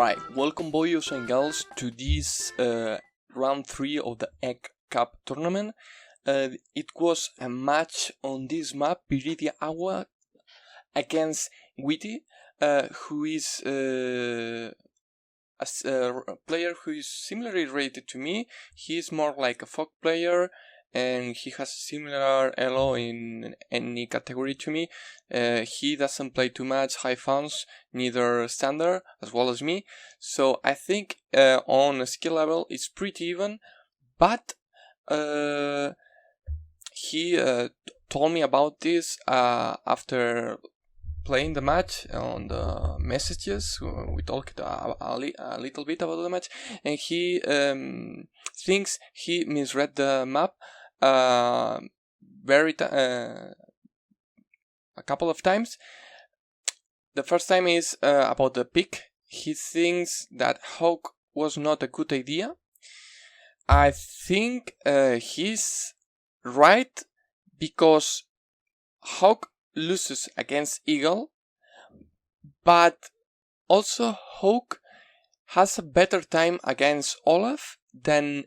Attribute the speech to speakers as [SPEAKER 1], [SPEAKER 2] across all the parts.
[SPEAKER 1] Alright, welcome boys and girls to this round 3 of the Egg Cup tournament. It was a match on this map, Viridia Agua against jjwhitty, who is a player who is similarly rated to me. He is more like a folk player and he has a similar elo in any category to me. He doesn't play too much high funds, neither standard as well as me, so I think on a skill level it's pretty even, but he told me about this after playing the match on the messages. We talked a little bit about the match, and he thinks he misread the map a couple of times. The first time is about the pick. He thinks that Hawk was not a good idea. I think he's right, because Hawk loses against Eagle, but also Hawk has a better time against Olaf than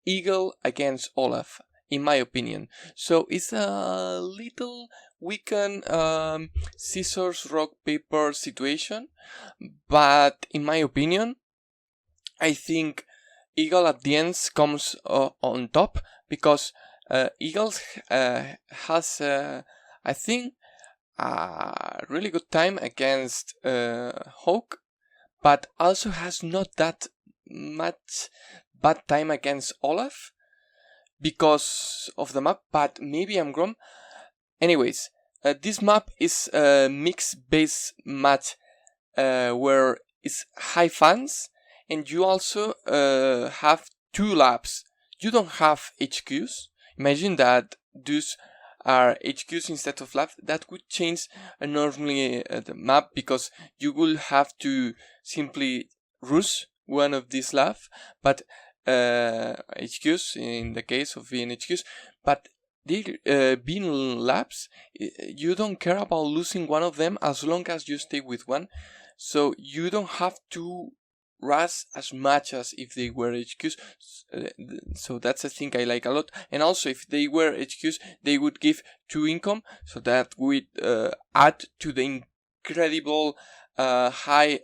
[SPEAKER 1] Eagle against Olaf, in my opinion. So it's a little weakened scissors, rock, paper situation, but in my opinion, I think Eagle at the end comes on top, because Eagle has, I think, a really good time against Hawk, but also has not that much bad time against Olaf because of the map, but maybe I'm wrong. Anyways, this map is a mixed base match where it's high fans, and you also have 2 laps. You don't have HQs. Imagine that those are HQs instead of laps. That would change enormously the map, because you will have to simply rush one of these laps, but HQs, in the case of being HQs, but they being laps, you don't care about losing one of them as long as you stay with one, so you don't have to rush as much as if they were HQs. So that's a thing I like a lot. And also, if they were HQs, they would give 2 income, so that would add to the incredible high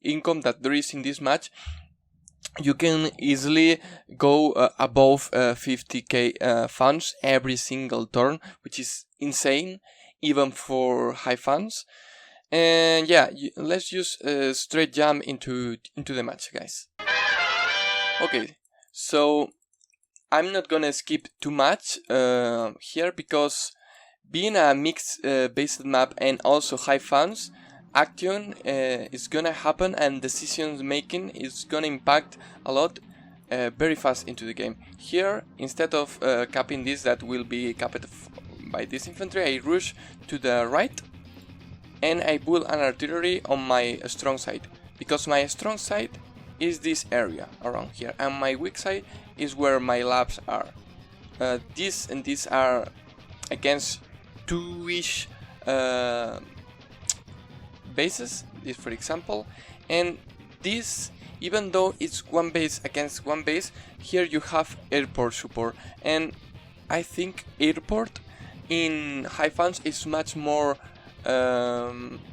[SPEAKER 1] income that there is in this match. You can easily go above 50k funds every single turn, which is insane, even for high funds. And yeah, let's just straight jump into the match, guys. Okay, so I'm not gonna skip too much here, because being a mixed based map and also high funds, action is gonna happen, and decisions making is gonna impact a lot very fast into the game. Here, instead of capping this, that will be capped by this infantry, I rush to the right and I put an artillery on my strong side, because my strong side is this area around here, and my weak side is where my labs are. This and these are against 2-ish bases, this for example, and this, even though it's one base against one base, here you have airport support, and I think airport in high funds is much more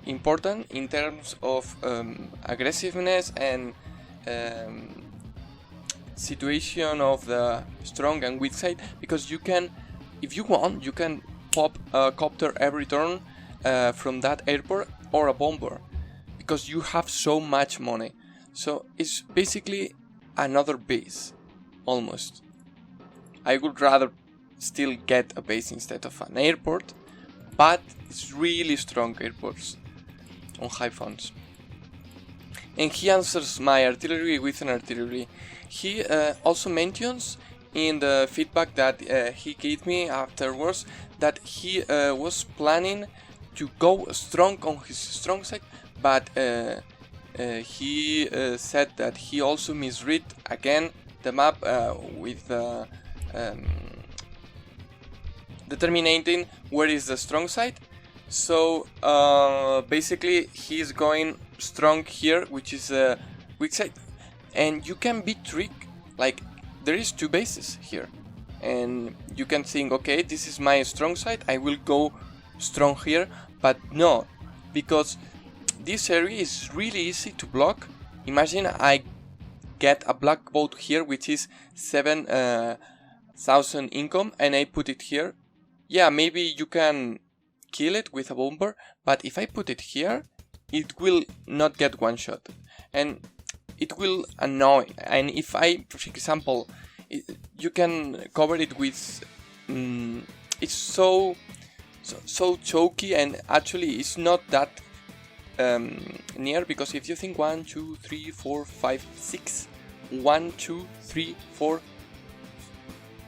[SPEAKER 1] important in terms of aggressiveness and situation of the strong and weak side, because you can, if you want, you can pop a copter every turn from that airport, or a bomber, because you have so much money. So it's basically another base, almost. I would rather still get a base instead of an airport, but it's really strong airports on high funds. And he answers my artillery with an artillery. He also mentions in the feedback that he gave me afterwards that he was planning to go strong on his strong side, but he said that he also misread again the map with determining where is the strong side. So basically he's going strong here, which is weak side, and you can be tricked. Like, there is 2 bases here, and you can think, okay, this is my strong side, I will go strong here, but no, because this area is really easy to block. Imagine I get a black boat here, which is 7,000 income, and I put it here. Yeah, maybe you can kill it with a bomber, but if I put it here, it will not get one shot, and it will annoy. And if I, for example, you can cover it with, it's so choky, and actually it's not that near, because if you think 1, 2, 3, 4, 5, 6, 1, 2, 3, 4,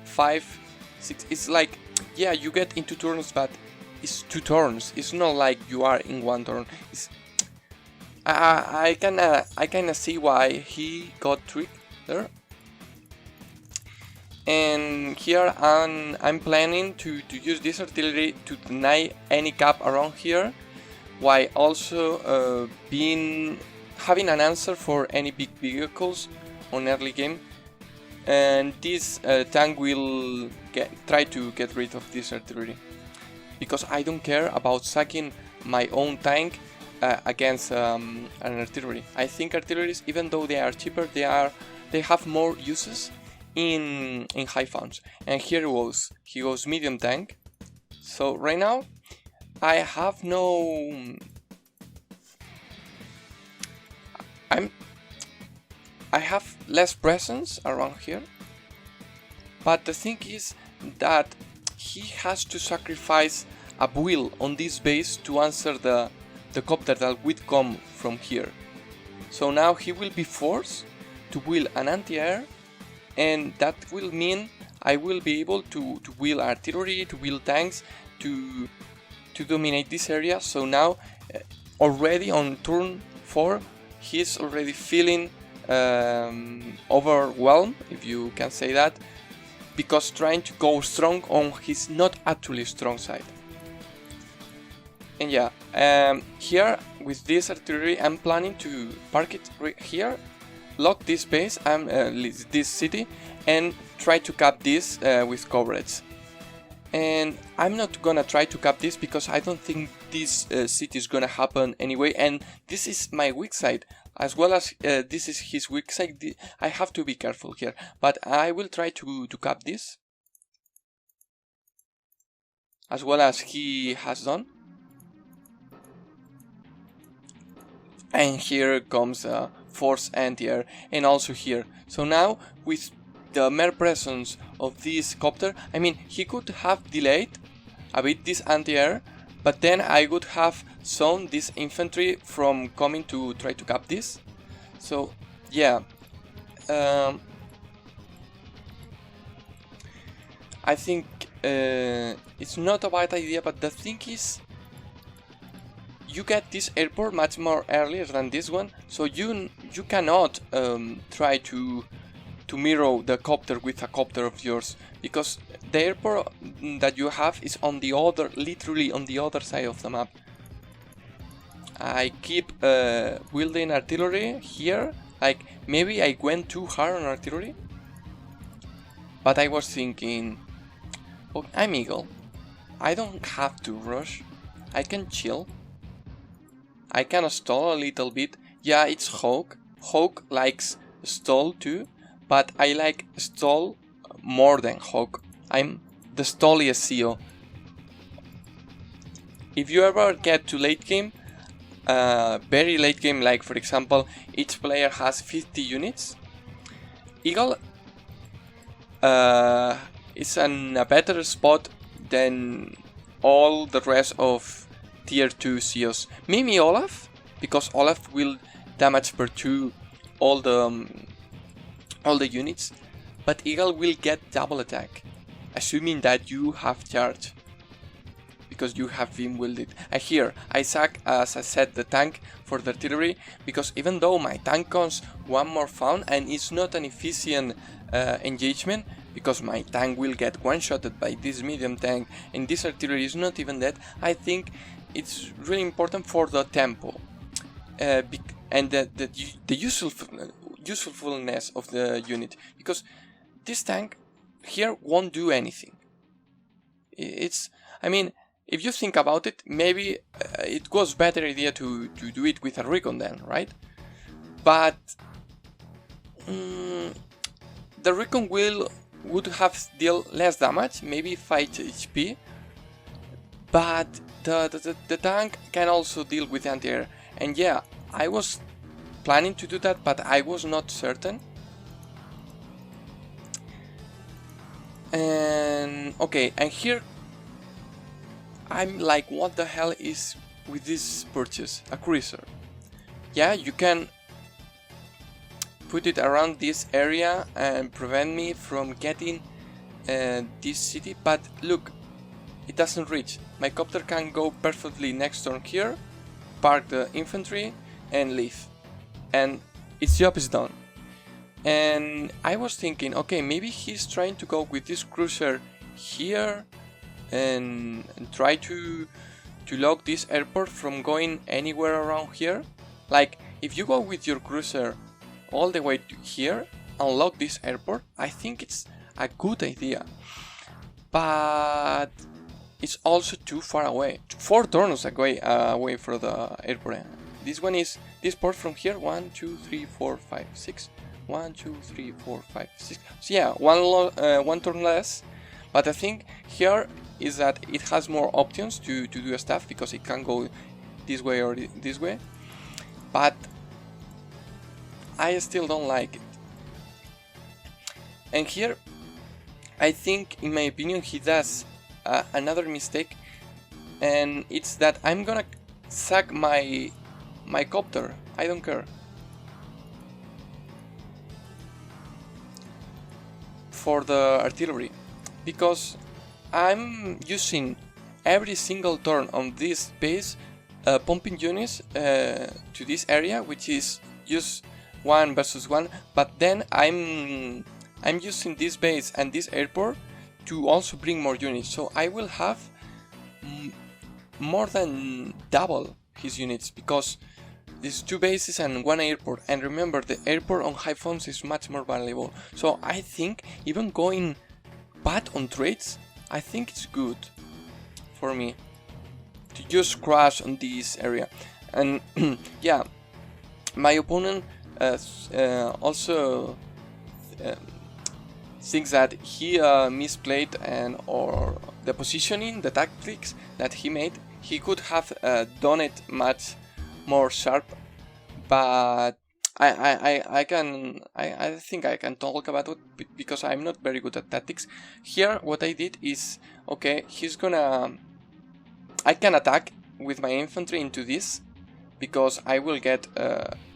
[SPEAKER 1] 5, 6, it's like, yeah, you get into turns, but it's 2 turns. It's not like you are in 1 turn. It's, I kinda see why he got tricked there. And here I'm planning to use this artillery to deny any cap around here, while also having an answer for any big vehicles on early game. And this tank will try to get rid of this artillery, because I don't care about sacking my own tank against an artillery. I think artilleries, even though they are cheaper, they have more uses in high founds. And here he goes medium tank. So right now I have no, I have less presence around here, but the thing is that he has to sacrifice a wheel on this base to answer the copter that would come from here. So now he will be forced to wheel an anti-air, and that will mean I will be able to wheel artillery, to wheel tanks, to dominate this area. So now already on turn 4 he's already feeling overwhelmed, if you can say that, because trying to go strong on his not actually strong side. And yeah, here with this artillery I'm planning to park it right here, lock this base and this city, and try to cap this with coverage. And I'm not gonna try to cap this because I don't think this city is gonna happen anyway, and this is my weak side as well as this is his weak side. I have to be careful here, but I will try to cap this as well as he has done. And here comes force anti-air, and also here. So now with the mere presence of this copter, I mean, he could have delayed a bit this anti-air, but then I would have shown this infantry from coming to try to cap this. So yeah, I think it's not a bad idea, but the thing is, you get this airport much more earlier than this one, so you cannot try to mirror the copter with a copter of yours, because the airport that you have is on the other, literally on the other side of the map. I keep wielding artillery here, like maybe I went too hard on artillery, but I was thinking, oh, I'm Eagle, I don't have to rush, I can chill. I can stall a little bit. Yeah, it's Hawk. Hawk likes stall too, but I like stall more than Hawk. I'm the stalliest CEO. If you ever get to late game, very late game, like for example, each player has 50 units, Eagle is in a better spot than all the rest of tier 2 CEOs. Maybe Olaf, because Olaf will damage per 2 all the units, but Eagle will get double attack, assuming that you have charge, because you have been wielded. And here I sack, as I said, the tank for the artillery, because even though my tank costs 1 more found and it's not an efficient engagement, because my tank will get one-shotted by this medium tank and this artillery is not even dead, I think it's really important for the tempo. and the usefulness of the unit, because this tank here won't do anything. I mean, if you think about it, maybe it was better idea to do it with a recon then, right? But the recon would have dealt less damage, maybe 5 HP, but the tank can also deal with anti-air. And yeah, I was planning to do that, but I was not certain. And okay, and here I'm like, what the hell is with this purchase? A cruiser. Yeah, you can put it around this area and prevent me from getting this city, but look, it doesn't reach. My copter can go perfectly next turn here, park the infantry and leave, and its job is done. And I was thinking, okay, maybe he's trying to go with this cruiser here and try to lock this airport from going anywhere around here. Like, if you go with your cruiser all the way to here and lock this airport, I think it's a good idea. But it's also too far away. 4 turns away from the airport. This port from here, 1, 2, 3, 4, 5, 6. 1, 2, 3, 4, 5, 6. So yeah, one turn less. But the thing here is that it has more options to do stuff, because it can go this way or this way. But I still don't like it. And here, I think, in my opinion, he does another mistake, and it's that I'm gonna sack my copter. I don't care. For the artillery, because I'm using every single turn on this base pumping units to this area, which is just 1 versus 1, but then I'm using this base and this airport to also bring more units, so I will have more than double his units, because there's 2 bases and 1 airport, and remember, the airport on high farms is much more valuable. So I think even going bad on trades, I think it's good for me to just crash on this area. And yeah, my opponent also thinks that he misplayed or the positioning, the tactics that he made. He could have done it much more sharp, but I think I can talk about it because I'm not very good at tactics. Here what I did is, okay, I can attack with my infantry into this, because I will get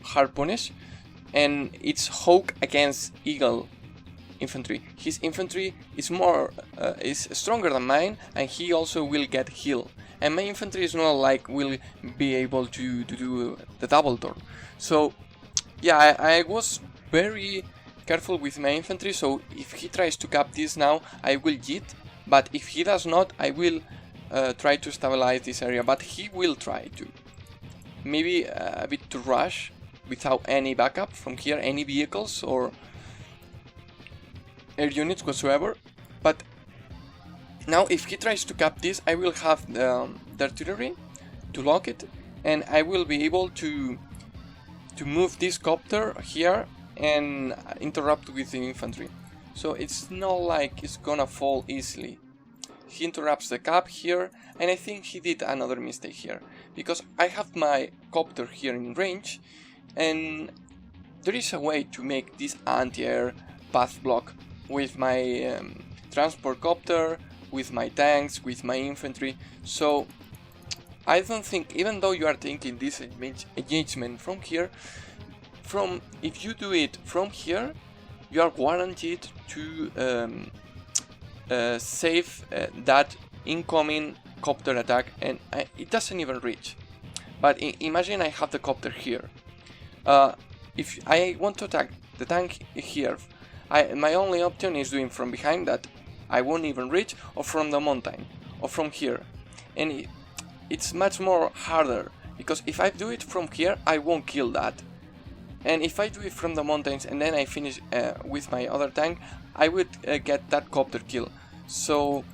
[SPEAKER 1] hard punish, and it's Hawk against Eagle infantry. His infantry is is stronger than mine, and he also will get heal. And my infantry is not like will be able to do the double turn. So yeah, I was very careful with my infantry, so if he tries to cap this now, I will jit, but if he does not, I will try to stabilize this area, but he will try to. Maybe a bit to rush without any backup from here, any vehicles or air units whatsoever. But now if he tries to cap this, I will have the artillery to lock it, and I will be able to move this copter here and interrupt with the infantry. So it's not like it's gonna fall easily. He interrupts the cap here, and I think he did another mistake here, because I have my copter here in range, and there is a way to make this anti-air path block with my transport copter, with my tanks, with my infantry. So I don't think, even though you are taking this engagement from here, if you do it from here, you are guaranteed to save that incoming copter attack, and it doesn't even reach. But imagine I have the copter here. If I want to attack the tank here, my only option is doing from behind that I won't even reach, or from the mountain, or from here. And it's much more harder, because if I do it from here, I won't kill that. And if I do it from the mountains and then I finish with my other tank, I would get that copter kill. So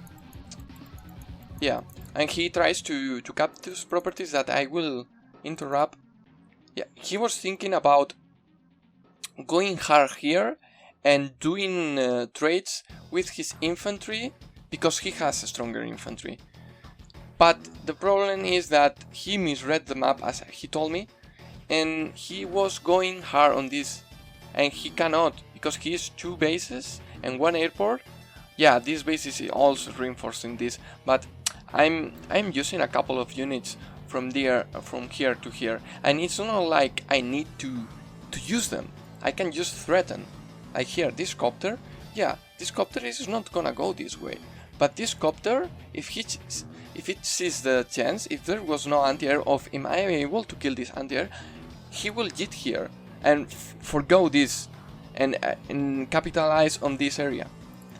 [SPEAKER 1] yeah, and he tries to cap those properties that I will interrupt. Yeah, he was thinking about going hard here and doing trades with his infantry because he has a stronger infantry. But the problem is that he misread the map, as he told me, and he was going hard on this, and he cannot because he has 2 bases and 1 airport. Yeah, this base is also reinforcing this, but I'm using a couple of units from here to here, and it's not like I need to use them. I can just threaten. Like here, this copter, yeah, this copter is not gonna go this way, but this copter, if it sees the chance, if there was no anti-air, of am I able to kill this anti-air, he will JIT here and forgo this and capitalize on this area.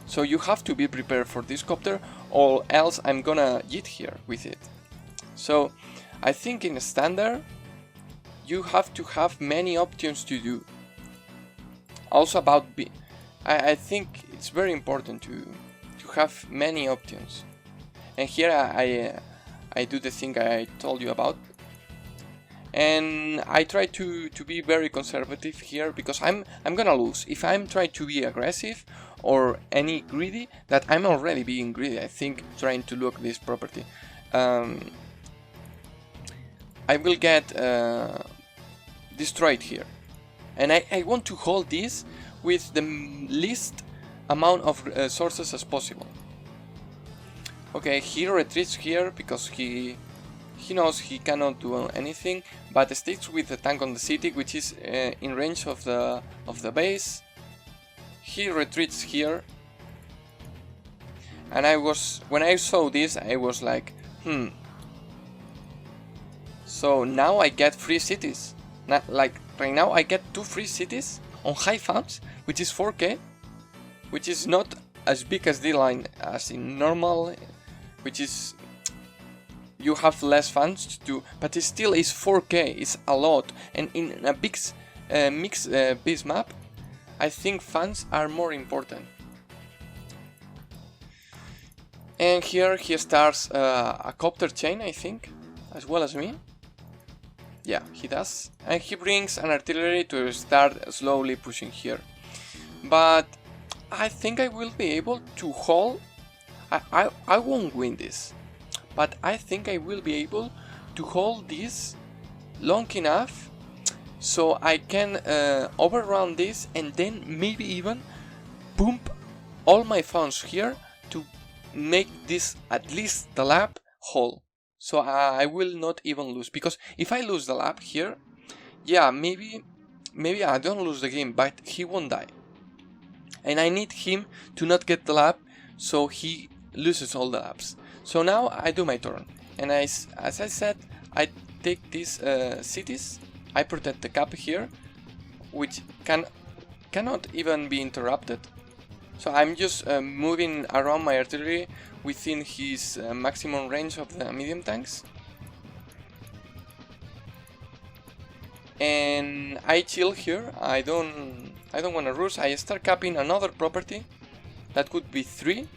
[SPEAKER 1] So you have to be prepared for this copter, or else I'm gonna JIT here with it. So I think in standard you have to have many options to do. Also about I think it's very important to have many options. And here I do the thing I told you about. And I try to be very conservative here because I'm gonna lose. If I'm trying to be aggressive or any greedy, that I'm already being greedy, I think, trying to look this property. I will get destroyed here. And I want to hold this with the least amount of sources as possible. Okay, he retreats here because he knows he cannot do anything, but sticks with the tank on the city, which is in range of the base. He retreats here, and when I saw this, I was like, So now I get free cities. Like right now, I get 2 free cities on high funds, which is 4k, which is not as big as D-line as in normal, which is you have less funds to do, but it still is 4k, it's a lot, and in a big mixed base map, I think funds are more important. And here he starts a copter chain, I think, as well as me. Yeah, he does. And he brings an artillery to start slowly pushing here. But I think I will be able to hold. I won't win this, but I think I will be able to hold this long enough so I can overrun this and then maybe even pump all my funds here to make this, at least the lap, whole. So I will not even lose, because if I lose the lap here, yeah, maybe I don't lose the game, but he won't die. And I need him to not get the lap, so he loses all the laps. So now I do my turn, and as I said, I take these cities, I protect the cap here, which cannot even be interrupted. So I'm just moving around my artillery within his maximum range of the medium tanks. And I chill here, I don't want to rush. I start capping another property, that could be 3.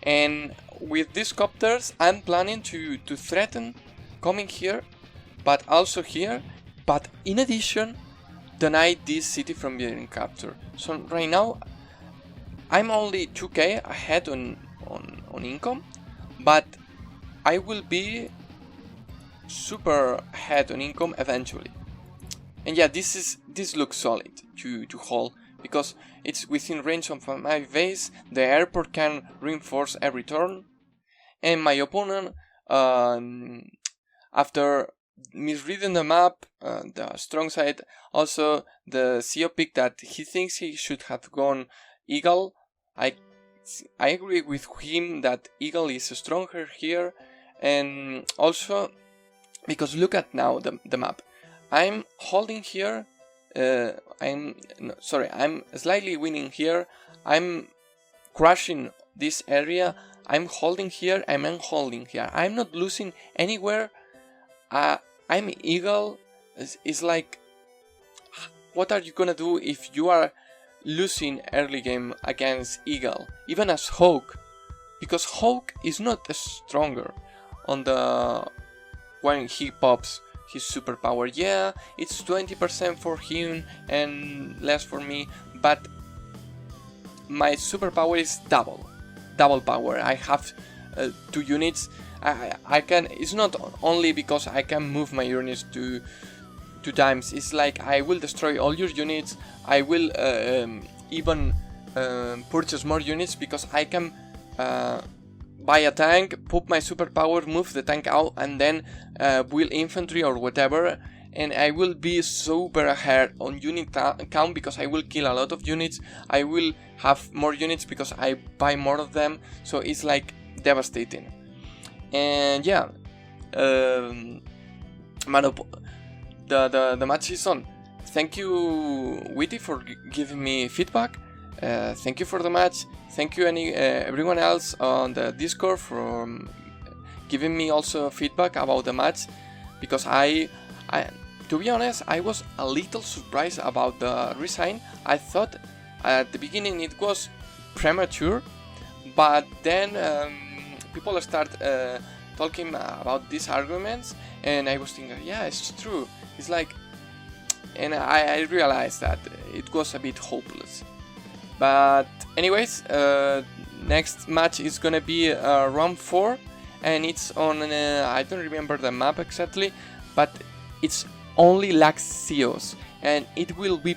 [SPEAKER 1] And with these copters I'm planning to threaten coming here, but also here, but in addition deny this city from being captured. So right now I'm only 2k ahead on income, but I will be super ahead on income eventually. And yeah, this looks solid to hold, because it's within range of my base, the airport can reinforce every turn, and my opponent, after misreading the map, the strong side, also the CO pick that he thinks he should have gone Eagle, I agree with him that Eagle is stronger here, and also because look at now the map. I'm holding here, I'm slightly winning here, I'm crushing this area, I'm holding here, I'm holding here, I'm not losing anywhere. I'm Eagle, is like what are you gonna do if you are losing early game against Eagle, even as Hawk? Because Hawk is not stronger on the when he pops his superpower. Yeah, it's 20% for him and less for me, but my superpower is double power. I have 2 units. I can. It's not only because I can move my units to 2 times. It's like I will destroy all your units. I will even purchase more units because I can buy a tank, put my superpower, move the tank out, and then build infantry or whatever, and I will be super ahead on unit count because I will kill a lot of units. I will have more units because I buy more of them, so it's like devastating. And yeah, the match is on. Thank you, Witty, for giving me feedback. Thank you for the match. Thank you everyone else on the Discord for giving me also feedback about the match, because I to be honest, I was a little surprised about the resign. I thought at the beginning it was premature, but then people start talking about these arguments, and I was thinking, yeah, it's true. It's like, and I realized that it was a bit hopeless. But anyways, next match is gonna be round 4, and it's on I don't remember the map exactly, but it's only Laxios, and it will be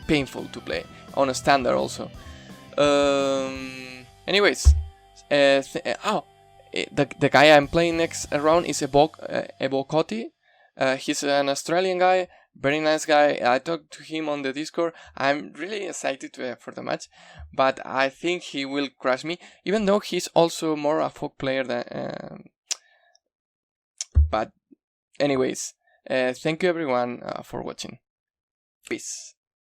[SPEAKER 1] painful to play on a standard also. Anyways, the guy I'm playing next round is Ebocotti. He's an Australian guy. Very nice guy. I talked to him on the Discord. I'm really excited for the match, but I think he will crush me, even though he's also more a folk player than. But anyways, thank you everyone for watching. Peace.